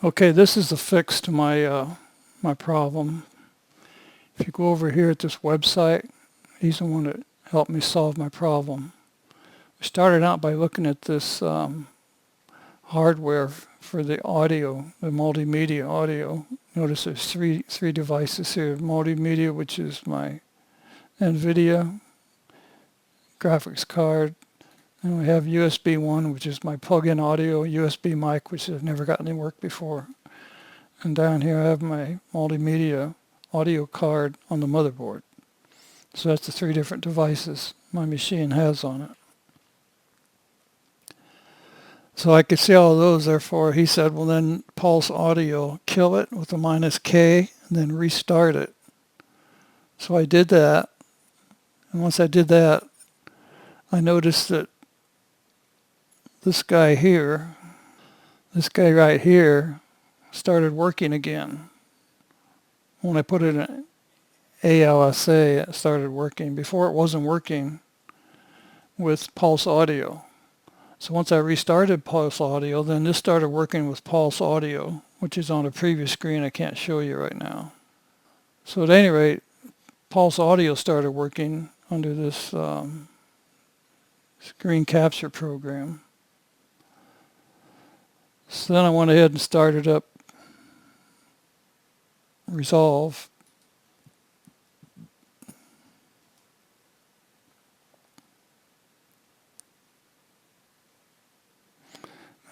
Okay, this is the fix to my problem. If you go over here at this website, he's the one that helped me solve my problem. We started out by looking at this hardware for the audio, the multimedia audio. Notice there's three devices here. Multimedia, which is my NVIDIA graphics card. And we have USB 1, which is my plug-in audio, USB mic, which has never gotten any work before. And down here I have my multimedia audio card on the motherboard. So that's the three different devices my machine has on it. So I could see all of those, therefore he said, well then PulseAudio, kill it with a -K and then restart it. So I did that, and once I did that, I noticed that this guy right here, started working again. When I put it in ALSA, it started working. Before it wasn't working with PulseAudio. So once I restarted PulseAudio, then this started working with PulseAudio, which is on a previous screen I can't show you right now. So at any rate, PulseAudio started working under this screen capture program. So then I went ahead and started up Resolve.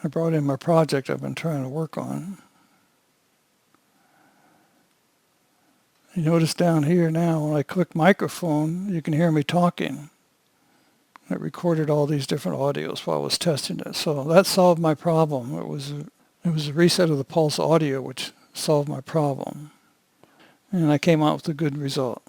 I brought in my project I've been trying to work on. You notice down here now, when I click microphone, you can hear me talking. It recorded all these different audios while I was testing it. So that solved my problem. It was a reset of the PulseAudio which solved my problem. And I came out with a good result.